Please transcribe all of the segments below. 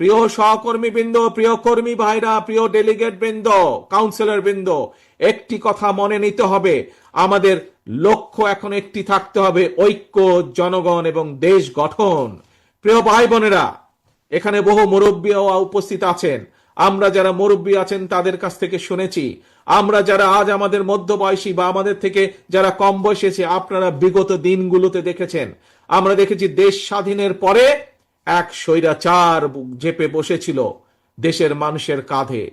প্রিয় সহকর্মী বৃন্দ, প্রিয় কর্মী ভাইরা, প্রিয় ডেলিগেট বৃন্দ, কাউন্সিলর বৃন্দ, একটি কথা মনে নিতে হবে, আমাদের লক্ষ্য এখন একটি থাকতে হবে, ঐক্য, জনগণ এবং দেশ গঠন। প্রিয় ভাই বোনেরা, এখানে বহু মুরব্বীও উপস্থিত আছেন। আমরা যারা মুরব্বী আছেন তাদের কাছ থেকে শুনেছি, আমরা যারা আজ আমাদের মধ্যবয়সী বা আমাদের থেকে যারা কম বয়সী আছে, আপনারা বিগত দিনগুলোতে দেখেছেন, আমরা দেখেছি দেশ স্বাধীনের পরে এক স্বৈরাচার চেপে বসেছিল দেশের মানুষের কাঁধে।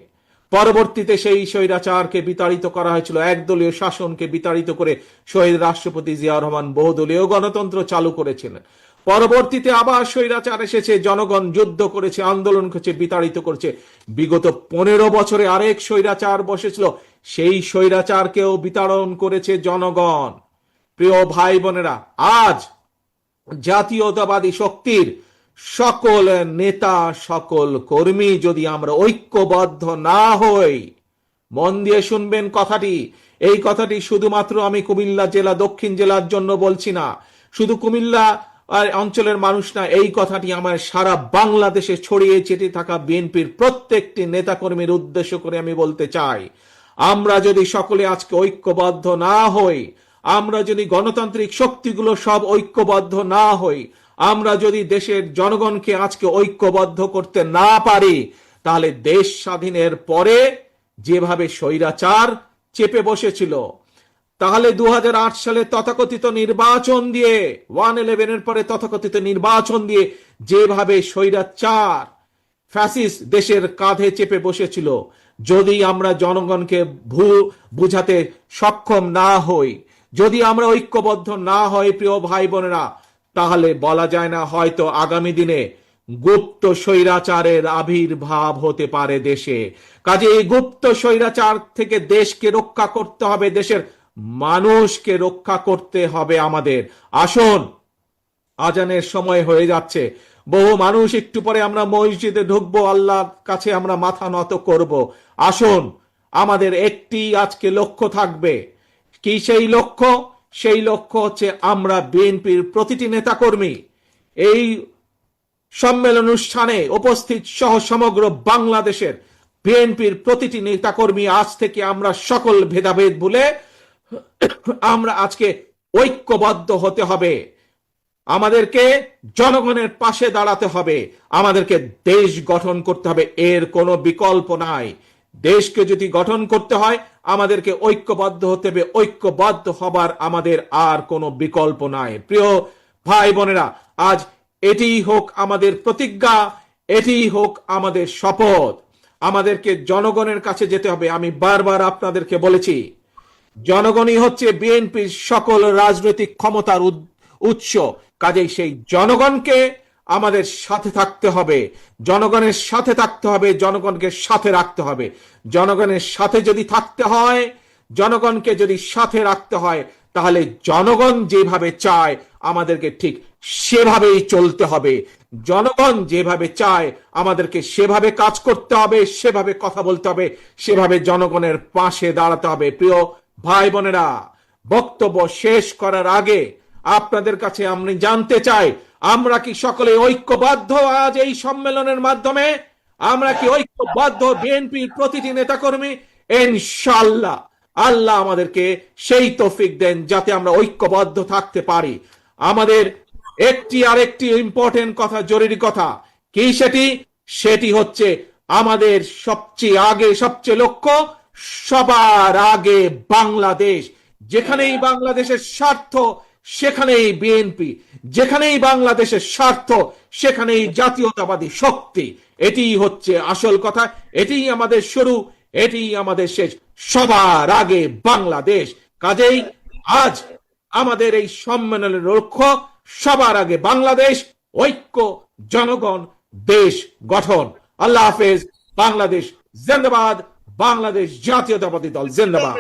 পরবর্তীতে সেই স্বৈরাচারকে বিতাড়িত করা হয়েছিল, একদলীয় শাসনকে বিতাড়িত করে শহীদ রাষ্ট্রপতি জিয়াউর রহমান বহুদলীয় গণতন্ত্র চালু করেছিলেন। পরবর্তীতে আবার স্বৈরাচার এসেছে, জনগণ যুদ্ধ করেছে, আন্দোলন করেছে, বিতাড়িত করেছে। বিগত 15 বছরে আরেক স্বৈরাচার বসেছিল, সেই স্বৈরাচারকেও বিতাড়ন করেছে জনগণ। প্রিয় ভাই বোনেরা, আজ জাতীয়তাবাদী শক্তির সকল নেতা, সকল কর্মী যদি আমরা ঐক্যবদ্ধ না হই, মন দিয়ে শুনবেন কথাটি, এই কথাটি শুধুমাত্র আমি কুমিল্লা জেলা, দক্ষিণ জেলার জন্য বলছি না, শুধু কুমিল্লা অঞ্চলের মানুষ না, এই কথাটি আমার সারা বাংলাদেশে ছড়িয়ে ছিটিয়ে থাকা বিএনপির প্রত্যেকটি নেতাকর্মীর উদ্দেশ্য করে আমি বলতে চাই, আমরা যদি সকলে আজকে ঐক্যবদ্ধ না হই, আমরা যদি গণতান্ত্রিক শক্তিগুলো সব ঐক্যবদ্ধ না হই, আমরা যদি দেশের জনগণকে আজকে ঐক্যবদ্ধ করতে না পারি, তাহলে দেশ স্বাধীনের পরে যেভাবে স্বৈরাচার চেপে বসেছিল, তাহলে 2008 সালে তথাকথিত নির্বাচন দিয়ে, 1/11 পরে তথাকথিত নির্বাচন দিয়ে যেভাবে স্বৈরাচার ফ্যাসিস্ট দেশের কাঁধে চেপে বসেছিল, যদি আমরা জনগণকে বুঝাতে সক্ষম না হই, যদি আমরা ঐক্যবদ্ধ না হই, প্রিয় ভাই বোনেরা, তাহলে বলা যায় না, হয়তো আগামী দিনে গুপ্ত স্বৈরাচারের আবির্ভাব হতে পারে দেশে। কাজে এই গুপ্ত স্বৈরাচার থেকে দেশকে রক্ষা করতে হবে, দেশের মানুষকে রক্ষা করতে হবে আমাদের। আসুন, আজানের সময় হয়ে যাচ্ছে, বহু মানুষ একটু পরে আমরা মসজিদে ঢুকবো, আল্লাহর কাছে আমরা মাথা নত করব। আসুন, আমাদের একটি আজকে লক্ষ্য থাকবে। কি সেই লক্ষ্য? সেই লক্ষ্য হচ্ছে আমরা বিএনপির প্রতিটি নেতাকর্মী এই সম্মেলন অনুষ্ঠানে উপস্থিত সহ সমগ্র বাংলাদেশের বিএনপির প্রতিটি নেতাকর্মী আজ থেকে আমরা সকল ভেদাভেদ ভুলে আমরা আজকে ঐক্যবদ্ধ হতে হবে। আমাদেরকে জনগণের পাশে দাঁড়াতে হবে, আমাদেরকে দেশ গঠন করতে হবে, এর কোনো বিকল্প নাই। দেশকে যদি গঠন করতে হয় আমাদেরকে ঐক্যবদ্ধ হতে হবে, ঐক্যবদ্ধ হবার আমাদের আর কোনো বিকল্প নাই। প্রিয় ভাই বোনেরা, আজ এটিই হোক আমাদের প্রতিজ্ঞা, এটিই হোক আমাদের শপথ। আমাদেরকে জনগণের কাছে যেতে হবে। আমি বারবার আপনাদেরকে বলেছি, জনগণই হচ্ছে বিএনপির সকল রাজনৈতিক ক্ষমতার উৎস। কাজেই সেই জনগণকে আমাদের সাথে থাকতে হবে, জনগণের সাথে থাকতে হবে, জনগণকে সাথে রাখতে হবে। জনগণের সাথে যদি থাকতে হয়, জনগণকে যদি সাথে রাখতে হয়, তাহলে জনগণ যেভাবে চায় আমাদেরকে ঠিক সেভাবেই চলতে হবে। জনগণ যেভাবে চায় আমাদেরকে সেভাবে কাজ করতে হবে, সেভাবে কথা বলতে হবে, সেভাবে জনগণের পাশে দাঁড়াতে হবে। প্রিয় ভাই বোনেরা, বক্তব্য শেষ করার আগে আপনাদের কাছে আমি জানতে চাই, আমরা কি সকলে ঐক্যবদ্ধ? আজ এই সম্মেলনের মাধ্যমে আমরা কি ঐক্যবদ্ধ বিএনপির প্রতিটি নেতাকর্মী? ইনশাআল্লাহ আল্লাহ আমাদেরকে সেই তৌফিক দেন যাতে আমরা ঐক্যবদ্ধ থাকতে পারি। আমাদের একটি আরেকটি ইম্পর্টেন্ট কথা, জরুরি কথা কি সেটি হচ্ছে আমাদের সবচেয়ে লক্ষ্য সবার আগে বাংলাদেশ। যেখানেই বাংলাদেশের স্বার্থ সেখানেই বিএনপি, যেখানেই বাংলাদেশের স্বার্থ সেখানেই জাতীয়তাবাদী শক্তি। এটিই হচ্ছে আসল কথা, এটিই আমাদের শুরু, এটিই আমাদের শেষ, সবার আগে বাংলাদেশ। কাজেই আজ আমাদের এই সম্মেলনের লক্ষ্য সবার আগে বাংলাদেশ, ঐক্য, জনগণ, দেশ গঠন। আল্লাহ হাফেজ। বাংলাদেশ জিন্দাবাদ, বাংলাদেশ জাতীয়তাবাদী দল জিন্দাবাদ।